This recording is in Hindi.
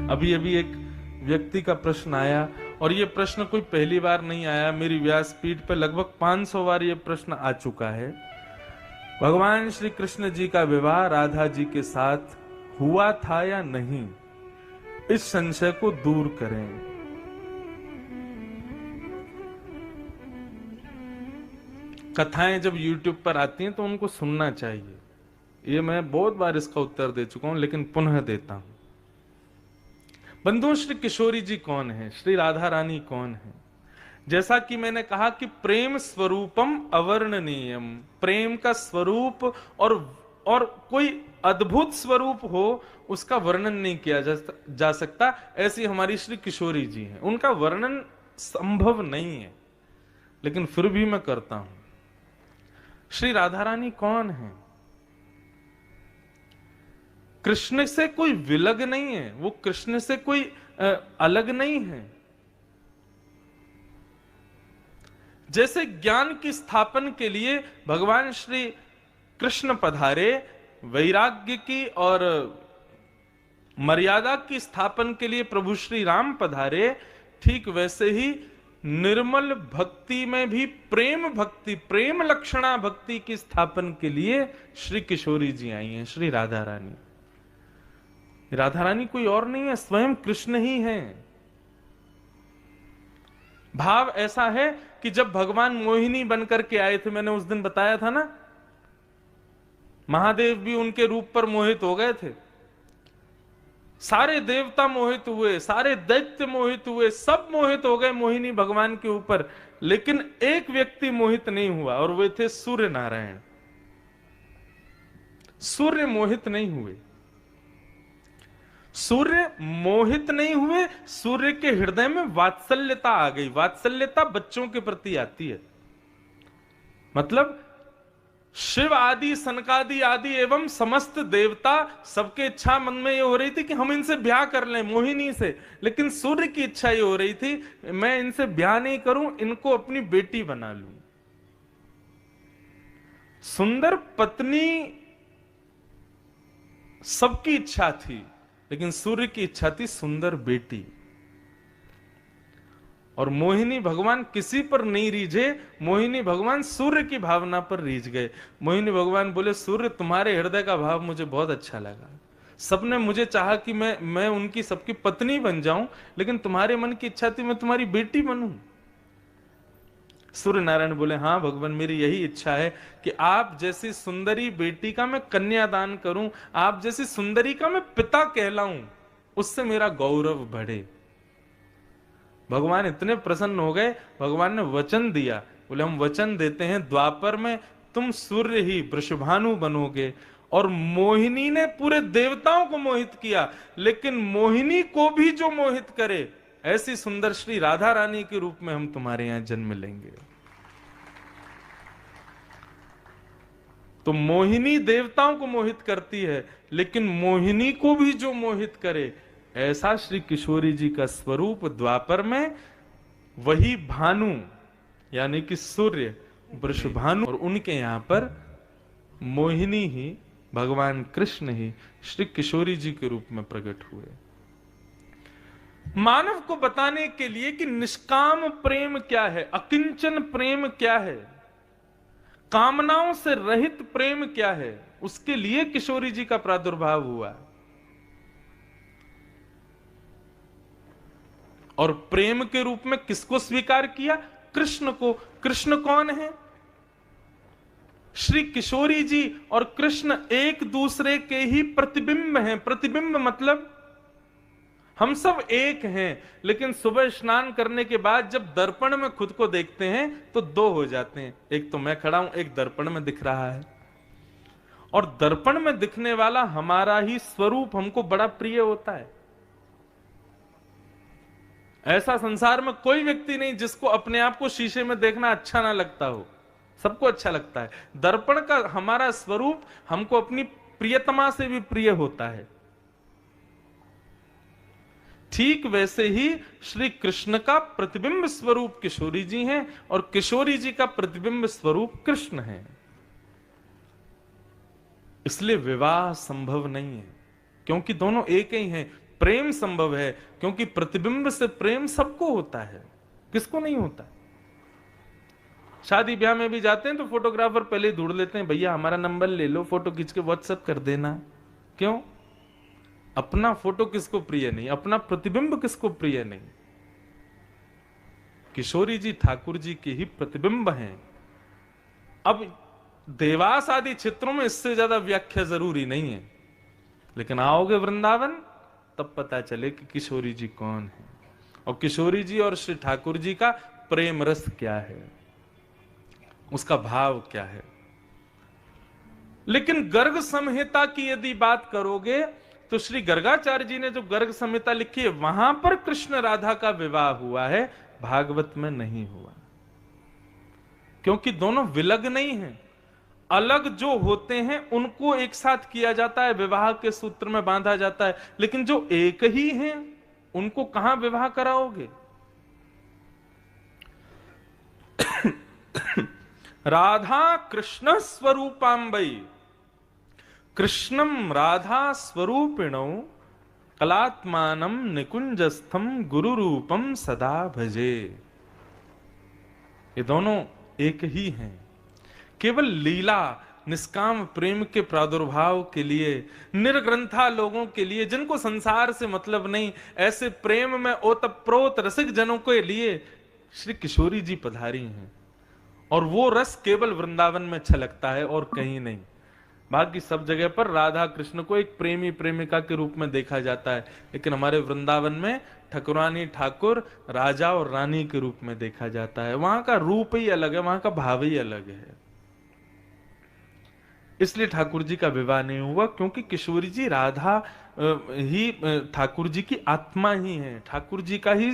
अभी अभी एक व्यक्ति का प्रश्न आया, और ये प्रश्न कोई पहली बार नहीं आया, मेरी व्यासपीठ पर लगभग 500 बार ये प्रश्न आ चुका है। भगवान श्री कृष्ण जी का विवाह राधा जी के साथ हुआ था या नहीं, इस संशय को दूर करें। कथाएं जब YouTube पर आती हैं तो उनको सुनना चाहिए। ये मैं बहुत बार इसका उत्तर दे चुका हूं, लेकिन पुनः देता हूं। बंधुओं, श्री किशोरी जी कौन है, श्री राधा रानी कौन है? जैसा कि मैंने कहा कि प्रेम स्वरूपम अवर्णनीयम, प्रेम का स्वरूप और कोई अद्भुत स्वरूप हो उसका वर्णन नहीं किया जा सकता। ऐसी हमारी श्री किशोरी जी हैं, उनका वर्णन संभव नहीं है, लेकिन फिर भी मैं करता हूं। श्री राधा रानी कौन है? कृष्ण से कोई विलग नहीं है, वो कृष्ण से कोई अलग नहीं है। जैसे ज्ञान की स्थापन के लिए भगवान श्री कृष्ण पधारे, वैराग्य की और मर्यादा की स्थापन के लिए प्रभु श्री राम पधारे, ठीक वैसे ही निर्मल भक्ति में भी प्रेम भक्ति, प्रेम लक्षणा भक्ति की स्थापन के लिए श्री किशोरी जी आई हैं, श्री राधा रानी। राधा रानी कोई और नहीं है, स्वयं कृष्ण ही है। भाव ऐसा है कि जब भगवान मोहिनी बनकर के आए थे, मैंने उस दिन बताया था ना, महादेव भी उनके रूप पर मोहित हो गए थे, सारे देवता मोहित हुए, सारे दैत्य मोहित हुए, सब मोहित हो गए मोहिनी भगवान के ऊपर, लेकिन एक व्यक्ति मोहित नहीं हुआ, और वे थे सूर्य नारायण। सूर्य मोहित नहीं हुए, सूर्य मोहित नहीं हुए। सूर्य के हृदय में वात्सल्यता आ गई। वात्सल्यता बच्चों के प्रति आती है, मतलब शिव आदि, सनकादि आदि एवं समस्त देवता, सबके इच्छा मन में ये हो रही थी कि हम इनसे ब्याह कर लें, मोहिनी से, लेकिन सूर्य की इच्छा ये हो रही थी मैं इनसे ब्याह नहीं करूं, इनको अपनी बेटी बना लूं। सुंदर पत्नी सबकी इच्छा थी, लेकिन सूर्य की इच्छा थी सुंदर बेटी। और मोहिनी भगवान किसी पर नहीं रीझे, मोहिनी भगवान सूर्य की भावना पर रीझ गए। मोहिनी भगवान बोले, सूर्य तुम्हारे हृदय का भाव मुझे बहुत अच्छा लगा, सबने मुझे चाहा कि मैं उनकी सबकी पत्नी बन जाऊं, लेकिन तुम्हारे मन की इच्छा थी मैं तुम्हारी बेटी बनूं। सूर्य नारायण बोले, हाँ भगवान, मेरी यही इच्छा है कि आप जैसी सुंदरी बेटी का मैं कन्यादान करूं, आप जैसी सुंदरी का मैं पिता कहलाऊं, उससे मेरा गौरव बढ़े। भगवान इतने प्रसन्न हो गए, भगवान ने वचन दिया, बोले हम वचन देते हैं द्वापर में तुम सूर्य ही वृषभानु बनोगे। और मोहिनी ने पूरे देवताओं को मोहित किया, लेकिन मोहिनी को भी जो मोहित करे, ऐसी सुंदर श्री राधा रानी के रूप में हम तुम्हारे यहां जन्म लेंगे। तो मोहिनी देवताओं को मोहित करती है, लेकिन मोहिनी को भी जो मोहित करे, ऐसा श्री किशोरी जी का स्वरूप द्वापर में, वही भानु यानी कि सूर्य वृषभानु, और उनके यहां पर मोहिनी ही, भगवान कृष्ण ही श्री किशोरी जी के रूप में प्रकट हुए, मानव को बताने के लिए कि निष्काम प्रेम क्या है, अकिंचन प्रेम क्या है, कामनाओं से रहित प्रेम क्या है, उसके लिए किशोरी जी का प्रादुर्भाव हुआ। और प्रेम के रूप में किसको स्वीकार किया? कृष्ण को। कृष्ण कौन है? श्री किशोरी जी और कृष्ण एक दूसरे के ही प्रतिबिंब हैं। प्रतिबिंब मतलब हम सब एक हैं, लेकिन सुबह स्नान करने के बाद जब दर्पण में खुद को देखते हैं तो दो हो जाते हैं, एक तो मैं खड़ा हूं, एक दर्पण में दिख रहा है। और दर्पण में दिखने वाला हमारा ही स्वरूप हमको बड़ा प्रिय होता है। ऐसा संसार में कोई व्यक्ति नहीं जिसको अपने आप को शीशे में देखना अच्छा ना लगता हो, सबको अच्छा लगता है। दर्पण का हमारा स्वरूप हमको अपनी प्रियतमा से भी प्रिय होता है। ठीक वैसे ही श्री कृष्ण का प्रतिबिंब स्वरूप किशोरी जी हैं और किशोरी जी का प्रतिबिंब स्वरूप कृष्ण है। इसलिए विवाह संभव नहीं है, क्योंकि दोनों एक ही हैं। प्रेम संभव है, क्योंकि प्रतिबिंब से प्रेम सबको होता है, किसको नहीं होता। शादी ब्याह में भी जाते हैं तो फोटोग्राफर पहले ही ढूंढ लेते हैं, भैया हमारा नंबर ले लो, फोटो खींच के व्हाट्सएप कर देना। क्यों? अपना फोटो किसको प्रिय नहीं, अपना प्रतिबिंब किसको प्रिय नहीं। किशोरी जी ठाकुर जी के ही प्रतिबिंब हैं। अब देवास आदि क्षेत्रों में इससे ज्यादा व्याख्या जरूरी नहीं है, लेकिन आओगे वृंदावन तब पता चले कि किशोरी जी कौन है और किशोरी जी और श्री ठाकुर जी का प्रेम रस क्या है, उसका भाव क्या है। लेकिन गर्ग संहिता की यदि बात करोगे तो श्री गर्गाचार्य जी ने जो गर्ग संहिता लिखी है वहां पर कृष्ण राधा का विवाह हुआ है, भागवत में नहीं हुआ, क्योंकि दोनों विलग नहीं हैं। अलग जो होते हैं उनको एक साथ किया जाता है, विवाह के सूत्र में बांधा जाता है, लेकिन जो एक ही हैं उनको कहां विवाह कराओगे। राधा कृष्ण स्वरूपाम्बई, कृष्णम राधा स्वरूपिणौ कलात्मानम निकुंजस्थम गुरु रूपम सदा भजे। ये दोनों एक ही हैं, केवल लीला निष्काम प्रेम के प्रादुर्भाव के लिए, निर्ग्रंथा लोगों के लिए जिनको संसार से मतलब नहीं, ऐसे प्रेम में ओतप्रोत रसिक जनों के लिए श्री किशोरी जी पधारी हैं। और वो रस केवल वृंदावन में छलकता है और कहीं नहीं। बाकी सब जगह पर राधा कृष्ण को एक प्रेमी प्रेमिका के रूप में देखा जाता है, लेकिन हमारे वृंदावन में ठकुरानी ठाकुर राजा और रानी के रूप में देखा जाता है। वहां का रूप ही अलग है, वहां का भाव ही अलग है। इसलिए ठाकुर जी का विवाह नहीं हुआ, क्योंकि किशोरी जी राधा ही ठाकुर जी की आत्मा ही है, ठाकुर जी का ही